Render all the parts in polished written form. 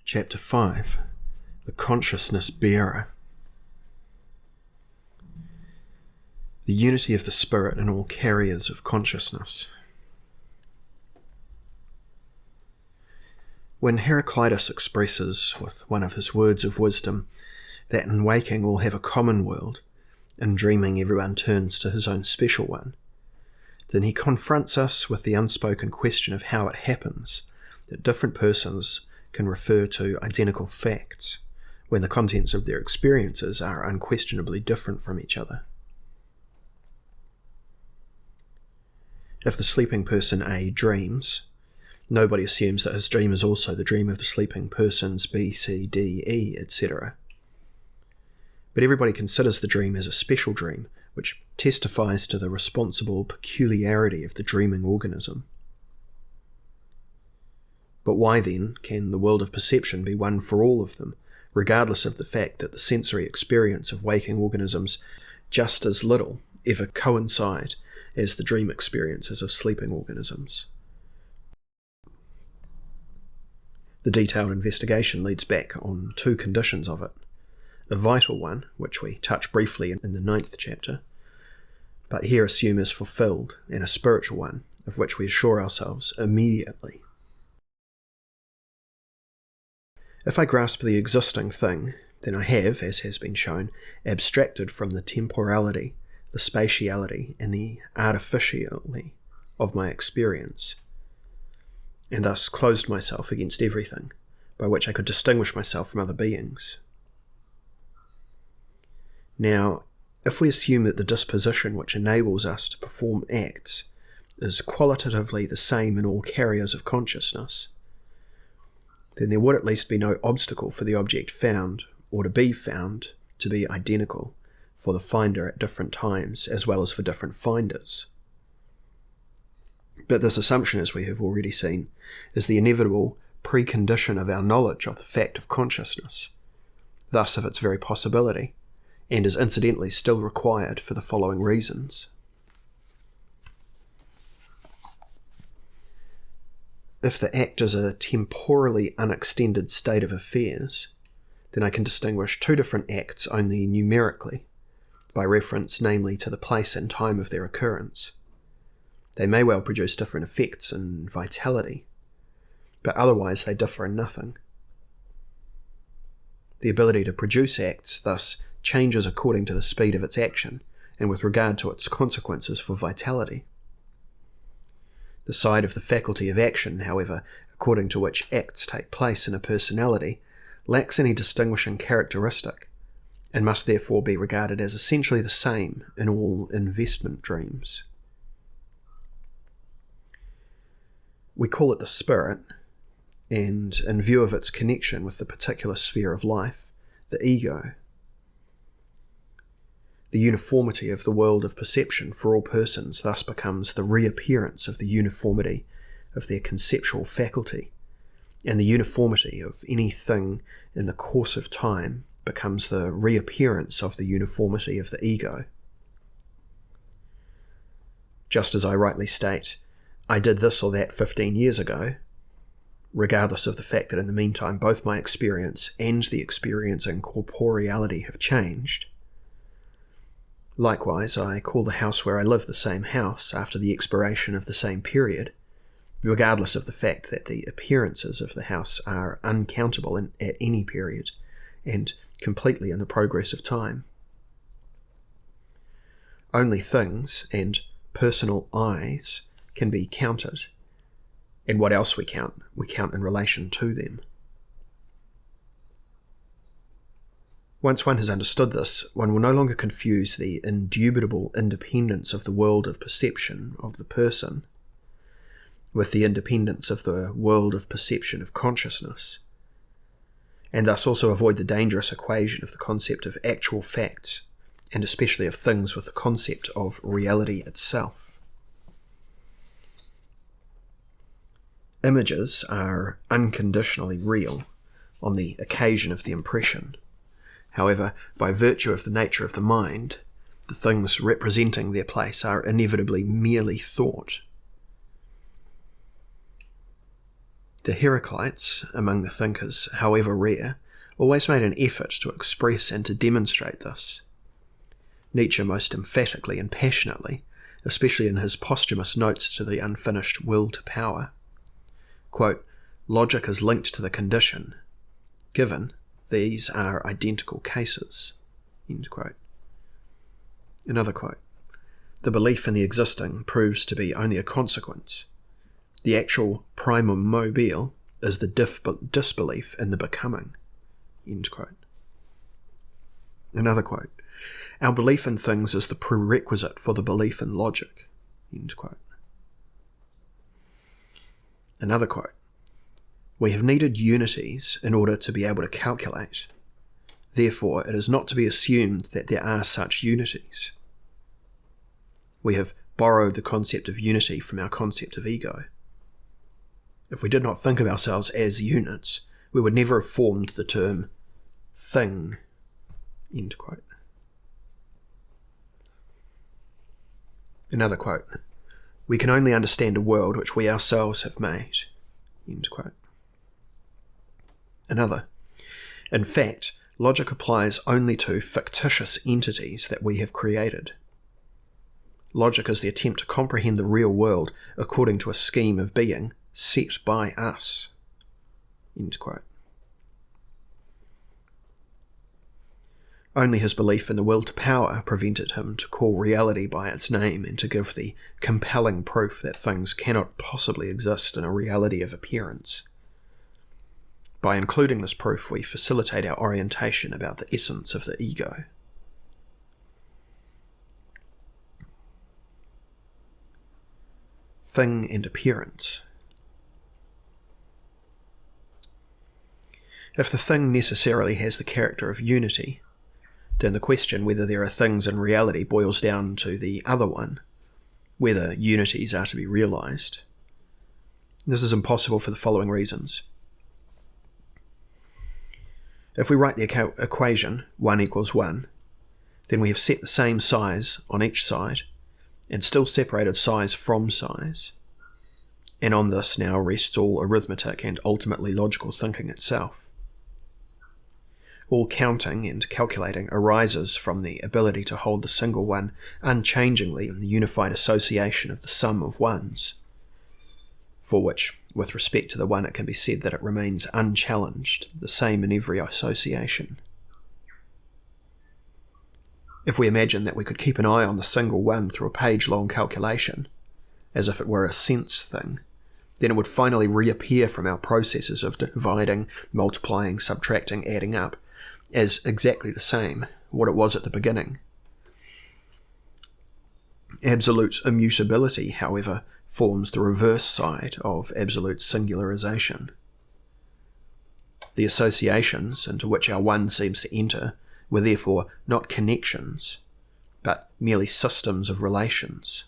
Chapter 5. The Consciousness Bearer. The unity of the Spirit in all carriers of consciousness. When Heraclitus expresses, with one of his words of wisdom, that in waking we'll have a common world, in dreaming everyone turns to his own special one, then he confronts us with the unspoken question of how it happens that different persons can refer to identical facts when the contents of their experiences are unquestionably different from each other. If the sleeping person A dreams, nobody assumes that his dream is also the dream of the sleeping persons B, C, D, E, etc. But everybody considers the dream as a special dream, which testifies to the responsible peculiarity of the dreaming organism. But why then can the world of perception be one for all of them, regardless of the fact that the sensory experience of waking organisms just as little ever coincide as the dream experiences of sleeping organisms? The detailed investigation leads back on two conditions of it. A vital one, which we touch briefly in the 9th chapter, but here assume is fulfilled, and a spiritual one, of which we assure ourselves immediately. If I grasp the existing thing, then I have, as has been shown, abstracted from the temporality, the spatiality, and the artificiality of my experience, and thus closed myself against everything, by which I could distinguish myself from other beings. Now, if we assume that the disposition which enables us to perform acts is qualitatively the same in all carriers of consciousness, then there would at least be no obstacle for the object found, or to be found, to be identical for the finder at different times, as well as for different finders. But this assumption, as we have already seen, is the inevitable precondition of our knowledge of the fact of consciousness, thus of its very possibility, and is incidentally still required for the following reasons. If the act is a temporally unextended state of affairs, then I can distinguish two different acts only numerically, by reference namely to the place and time of their occurrence. They may well produce different effects in vitality, but otherwise they differ in nothing. The ability to produce acts thus changes according to the speed of its action and with regard to its consequences for vitality. The side of the faculty of action, however, according to which acts take place in a personality, lacks any distinguishing characteristic, and must therefore be regarded as essentially the same in all investment dreams. We call it the spirit, and in view of its connection with the particular sphere of life, the ego. The uniformity of the world of perception for all persons thus becomes the reappearance of the uniformity of their conceptual faculty, and the uniformity of anything in the course of time becomes the reappearance of the uniformity of the ego. Just as I rightly state, I did this or that 15 years ago, regardless of the fact that in the meantime both my experience and the experiencing corporeality have changed. Likewise, I call the house where I live the same house after the expiration of the same period, regardless of the fact that the appearances of the house are uncountable at any period, and completely in the progress of time. Only things and personal eyes can be counted, and what else we count in relation to them. Once one has understood this, one will no longer confuse the indubitable independence of the world of perception of the person with the independence of the world of perception of consciousness, and thus also avoid the dangerous equation of the concept of actual facts, and especially of things with the concept of reality itself. Images are unconditionally real on the occasion of the impression. However, by virtue of the nature of the mind, the things representing their place are inevitably merely thought. The Heraclites, among the thinkers, however rare, always made an effort to express and to demonstrate this. Nietzsche most emphatically and passionately, especially in his posthumous notes to the unfinished Will to Power. Quote, "Logic is linked to the condition, given these are identical cases." End quote. Another quote, "The belief in the existing proves to be only a consequence. The actual primum mobile is the disbelief in the becoming." End quote. Another quote, "Our belief in things is the prerequisite for the belief in logic." End quote. Another quote, "We have needed unities in order to be able to calculate. Therefore, it is not to be assumed that there are such unities. We have borrowed the concept of unity from our concept of ego. If we did not think of ourselves as units, we would never have formed the term thing." End quote. Another quote, "We can only understand a world which we ourselves have made." End quote. Another, "In fact, logic applies only to fictitious entities that we have created. Logic is the attempt to comprehend the real world according to a scheme of being set by us." End quote. Only his belief in the will to power prevented him to call reality by its name and to give the compelling proof that things cannot possibly exist in a reality of appearance. By including this proof, we facilitate our orientation about the essence of the ego. Thing and appearance. If the thing necessarily has the character of unity, then the question whether there are things in reality boils down to the other one, whether unities are to be realized. This is impossible for the following reasons. If we write the equation 1 equals 1, then we have set the same size on each side, and still separated size from size, and on this now rests all arithmetic and ultimately logical thinking itself. All counting and calculating arises from the ability to hold the single one unchangingly in the unified association of the sum of ones, for which, with respect to the one, it can be said that it remains unchallenged, the same in every association. If we imagine that we could keep an eye on the single one through a page-long calculation, as if it were a sense thing, then it would finally reappear from our processes of dividing, multiplying, subtracting, adding up, as exactly the same, what it was at the beginning. Absolute immutability, however, forms the reverse side of absolute singularization. The associations into which our one seems to enter were therefore not connections, but merely systems of relations.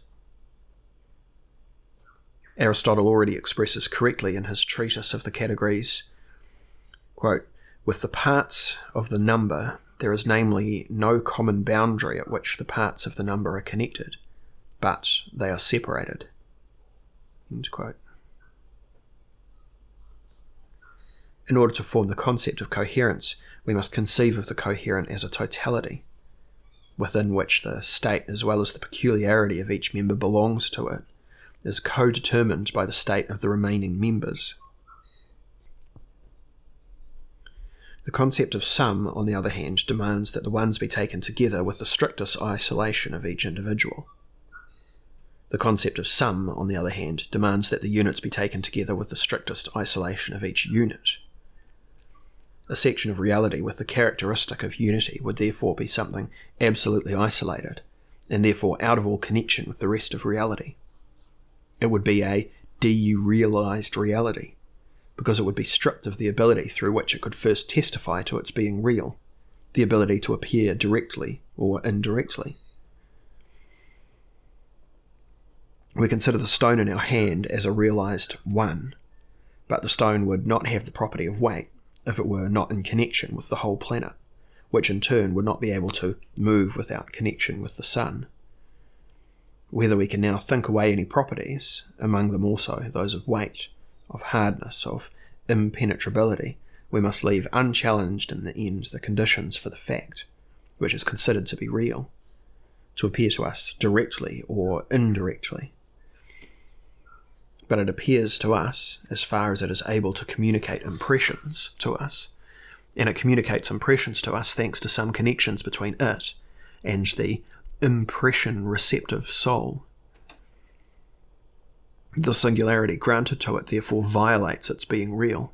Aristotle already expresses correctly in his treatise of the categories, quote, "With the parts of the number there is namely no common boundary at which the parts of the number are connected, but they are separated." End quote. In order to form the concept of coherence, we must conceive of the coherent as a totality, within which the state as well as the peculiarity of each member belongs to it, is co-determined by the state of the remaining members. The concept of sum, on the other hand, demands that the ones be taken together with the strictest isolation of each individual. The concept of sum, on the other hand, demands that the units be taken together with the strictest isolation of each unit. A section of reality with the characteristic of unity would therefore be something absolutely isolated, and therefore out of all connection with the rest of reality. It would be a derealized reality, because it would be stripped of the ability through which it could first testify to its being real, the ability to appear directly or indirectly. We consider the stone in our hand as a realized one, but the stone would not have the property of weight if it were not in connection with the whole planet, which in turn would not be able to move without connection with the sun. Whether we can now think away any properties, among them also those of weight, of hardness, of impenetrability, we must leave unchallenged in the end the conditions for the fact, which is considered to be real, to appear to us directly or indirectly. But it appears to us as far as it is able to communicate impressions to us, and it communicates impressions to us thanks to some connections between it and the impression-receptive soul. The singularity granted to it therefore violates its being real.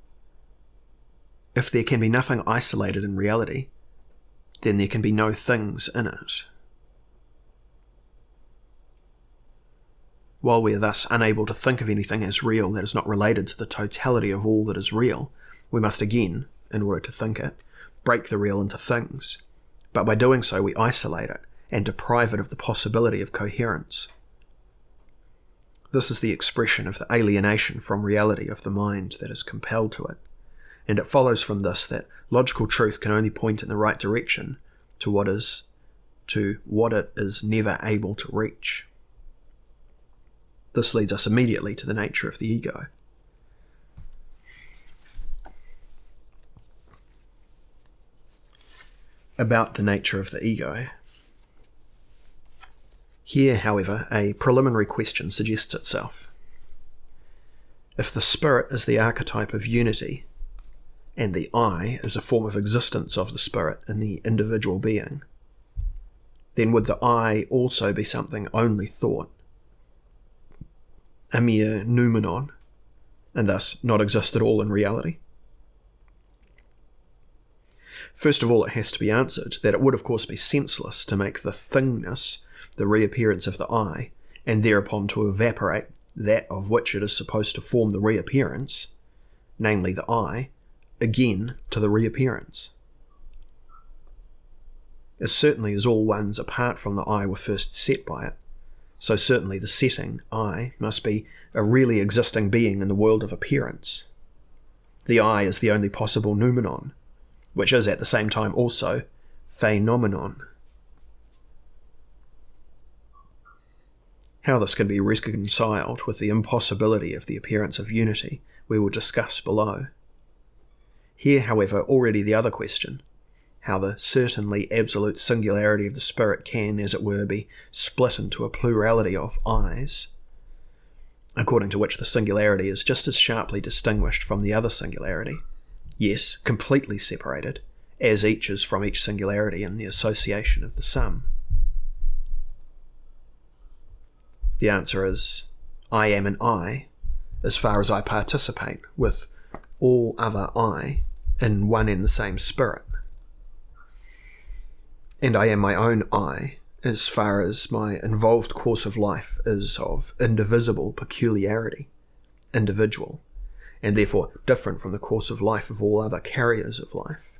If there can be nothing isolated in reality, then there can be no things in it. While we are thus unable to think of anything as real that is not related to the totality of all that is real, we must again, in order to think it, break the real into things, but by doing so we isolate it and deprive it of the possibility of coherence. This is the expression of the alienation from reality of the mind that is compelled to it, and it follows from this that logical truth can only point in the right direction to what it is never able to reach. This leads us immediately to the nature of the ego. About the nature of the ego. Here, however, a preliminary question suggests itself. If the spirit is the archetype of unity, and the I is a form of existence of the spirit in the individual being, then would the I also be something only thought, a mere noumenon, and thus not exist at all in reality? First of all, it has to be answered that it would of course be senseless to make the thingness the reappearance of the I, and thereupon to evaporate that of which it is supposed to form the reappearance, namely the I, again to the reappearance. As certainly as all ones apart from the I were first set by it, so certainly the setting, I, must be a really existing being in the world of appearance. The I is the only possible noumenon, which is at the same time also phenomenon. How this can be reconciled with the impossibility of the appearance of unity we will discuss below. Here, however, already the other question, how the certainly absolute singularity of the spirit can, as it were, be split into a plurality of I's, according to which the singularity is just as sharply distinguished from the other singularity, yes, completely separated, as each is from each singularity in the association of the sum. The answer is, I am an I, as far as I participate with all other I in one and the same spirit. And I am my own I, as far as my involved course of life is of indivisible peculiarity, individual, and therefore different from the course of life of all other carriers of life.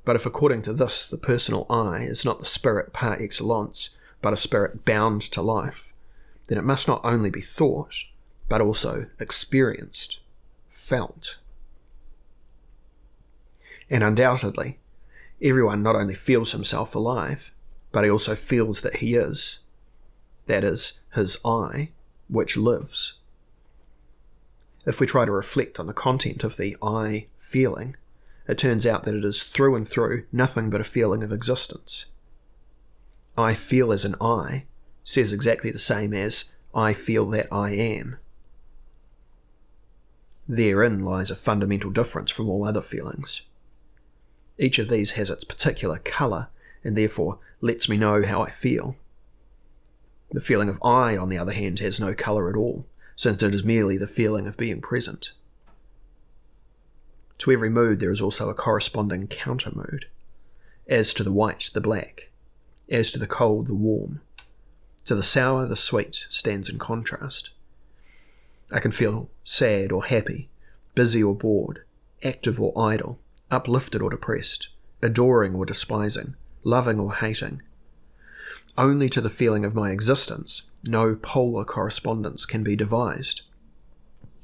But if according to this the personal I is not the spirit par excellence, but a spirit bound to life, then it must not only be thought, but also experienced, felt. And undoubtedly, everyone not only feels himself alive, but he also feels that he is, that is, his I, which lives. If we try to reflect on the content of the I feeling, it turns out that it is through and through nothing but a feeling of existence. I feel as an I says exactly the same as I feel that I am. Therein lies a fundamental difference from all other feelings. Each of these has its particular colour, and therefore lets me know how I feel. The feeling of I, on the other hand, has no colour at all, since it is merely the feeling of being present. To every mood there is also a corresponding counter-mood. As to the white, the black. As to the cold, the warm. To the sour, the sweet stands in contrast. I can feel sad or happy, busy or bored, active or idle, uplifted or depressed, adoring or despising, loving or hating. Only to the feeling of my existence no polar correspondence can be devised.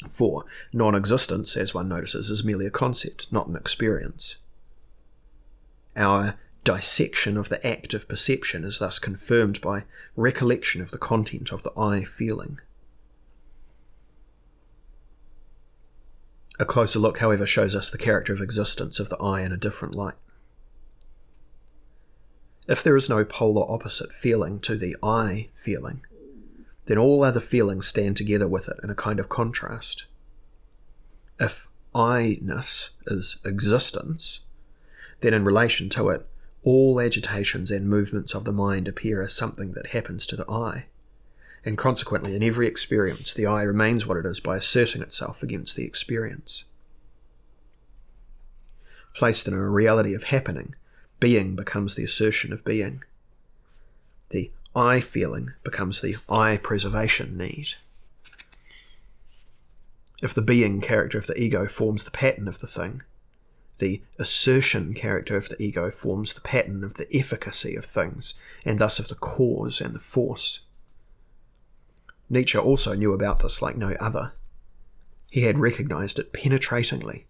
For non-existence, as one notices, is merely a concept, not an experience. Our dissection of the act of perception is thus confirmed by recollection of the content of the I feeling. A closer look, however, shows us the character of existence of the I in a different light. If there is no polar opposite feeling to the I feeling, then all other feelings stand together with it in a kind of contrast. If I-ness is existence, then in relation to it, all agitations and movements of the mind appear as something that happens to the I, and consequently in every experience the I remains what it is by asserting itself against the experience. Placed in a reality of happening, being becomes the assertion of being. The I feeling becomes the I preservation need. If the being character of the ego forms the pattern of the thing, the assertion character of the ego forms the pattern of the efficacy of things, and thus of the cause and the force. Nietzsche also knew about this like no other. He had recognized it penetratingly.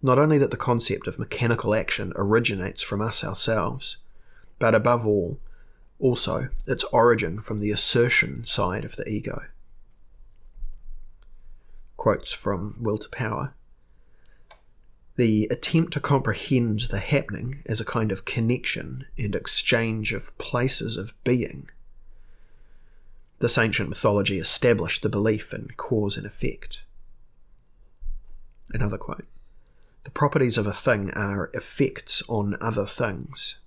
Not only that the concept of mechanical action originates from us ourselves, but above all, also its origin from the assertion side of the ego. Quotes from Will to Power. The attempt to comprehend the happening as a kind of connection and exchange of places of being. This ancient mythology established the belief in cause and effect. Another quote. The properties of a thing are effects on other things.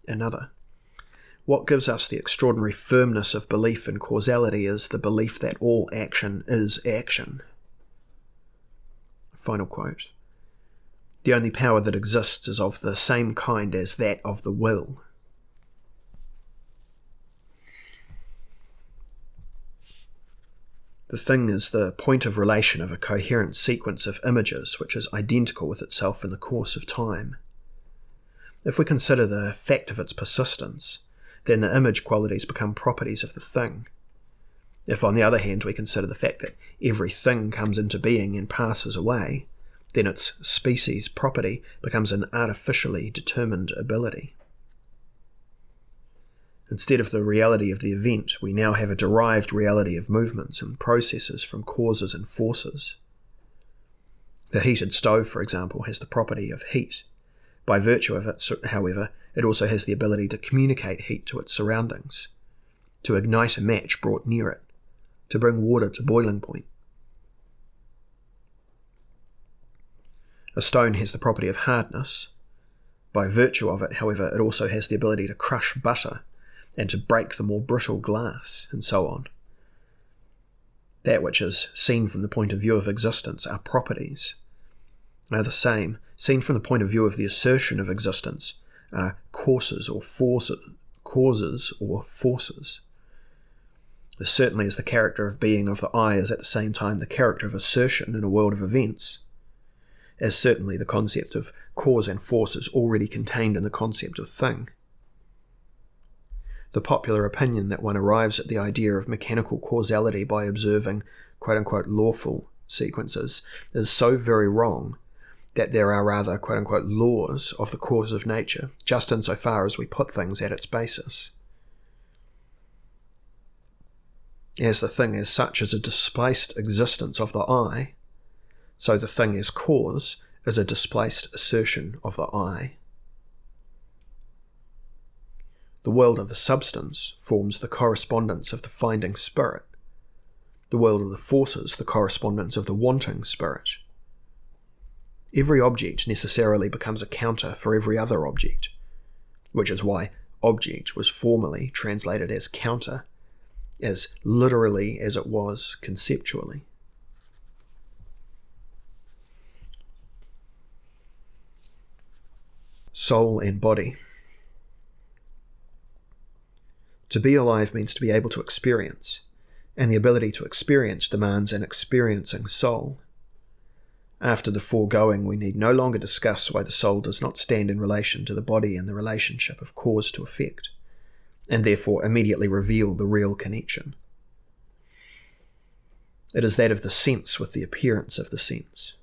Another. What gives us the extraordinary firmness of belief in causality is the belief that all action is action. Final quote. The only power that exists is of the same kind as that of the will. The thing is the point of relation of a coherent sequence of images which is identical with itself in the course of time. If we consider the fact of its persistence, then the image qualities become properties of the thing. If, on the other hand, we consider the fact that every thing comes into being and passes away, then its species property becomes an artificially determined ability. Instead of the reality of the event, we now have a derived reality of movements and processes from causes and forces. The heated stove, for example, has the property of heat. By virtue of it, however, it also has the ability to communicate heat to its surroundings, to ignite a match brought near it, to bring water to boiling point. A stone has the property of hardness. By virtue of it, however, it also has the ability to crush butter and to break the more brittle glass, and so on. That which is seen from the point of view of existence, our properties, are the same, seen from the point of view of the assertion of existence, are causes or forces. As certainly as the character of being of the I is at the same time the character of assertion in a world of events, as certainly the concept of cause and force is already contained in the concept of thing. The popular opinion that one arrives at the idea of mechanical causality by observing quote-unquote lawful sequences is so very wrong that there are rather quote-unquote laws of the course of nature, just insofar as we put things at its basis. As the thing as such is a displaced existence of the I, so the thing as cause is a displaced assertion of the I. The world of the substance forms the correspondence of the finding spirit. The world of the forces the correspondence of the wanting spirit. Every object necessarily becomes a counter for every other object, which is why object was formerly translated as counter, as literally as it was conceptually. Soul and body. To be alive means to be able to experience, and the ability to experience demands an experiencing soul. After the foregoing, we need no longer discuss why the soul does not stand in relation to the body in the relationship of cause to effect, and therefore immediately reveal the real connection. It is that of the sense with the appearance of the sense.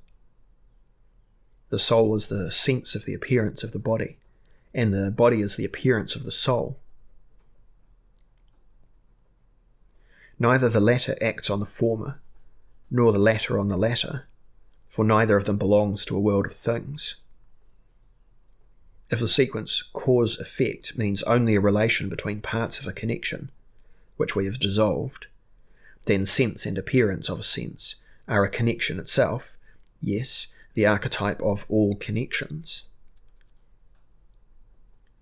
The soul is the sense of the appearance of the body, and the body is the appearance of the soul. Neither the latter acts on the former, nor the latter on the latter, for neither of them belongs to a world of things. If the sequence cause-effect means only a relation between parts of a connection, which we have dissolved, then sense and appearance of a sense are a connection itself, yes, the archetype of all connections.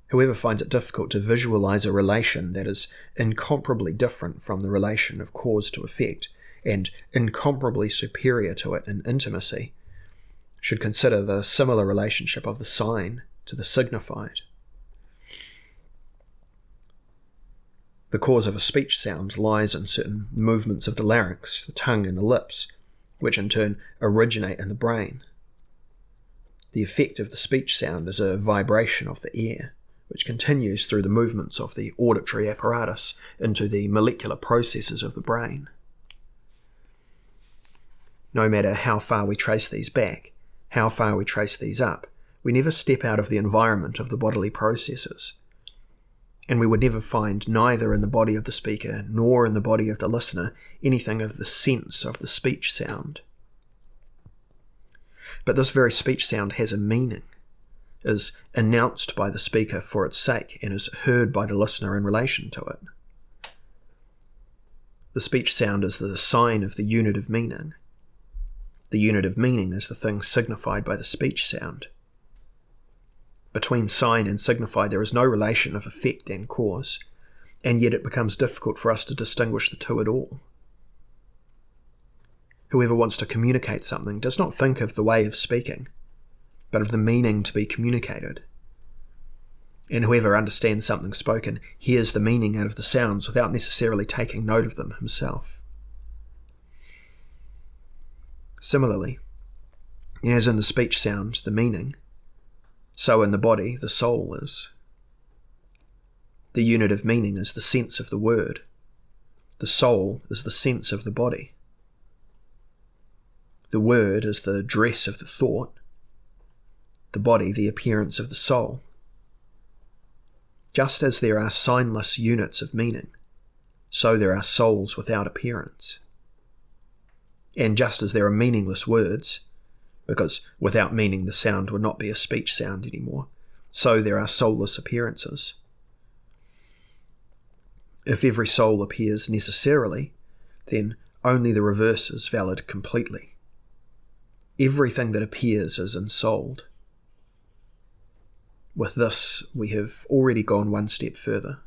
Whoever finds it difficult to visualize a relation that is incomparably different from the relation of cause to effect, and incomparably superior to it in intimacy, should consider the similar relationship of the sign to the signified. The cause of a speech sound lies in certain movements of the larynx, the tongue and the lips, which in turn originate in the brain. The effect of the speech sound is a vibration of the air, which continues through the movements of the auditory apparatus into the molecular processes of the brain. No matter how far we trace these back, how far we trace these up, we never step out of the environment of the bodily processes, and we would never find neither in the body of the speaker nor in the body of the listener anything of the sense of the speech sound. But this very speech sound has a meaning, is announced by the speaker for its sake, and is heard by the listener in relation to it. The speech sound is the sign of the unit of meaning. The unit of meaning is the thing signified by the speech sound. Between sign and signify there is no relation of effect and cause, and yet it becomes difficult for us to distinguish the two at all. Whoever wants to communicate something does not think of the way of speaking, but of the meaning to be communicated. And whoever understands something spoken hears the meaning out of the sounds without necessarily taking note of them himself. Similarly, as in the speech sound the meaning, so in the body the soul is. The unit of meaning is the sense of the word. The soul is the sense of the body. The word is the dress of the thought. The body the appearance of the soul. Just as there are signless units of meaning, so there are souls without appearance. And just as there are meaningless words, because without meaning the sound would not be a speech sound anymore, so there are soulless appearances. If every soul appears necessarily, then only the reverse is valid completely. Everything that appears is ensouled. With this, we have already gone one step further.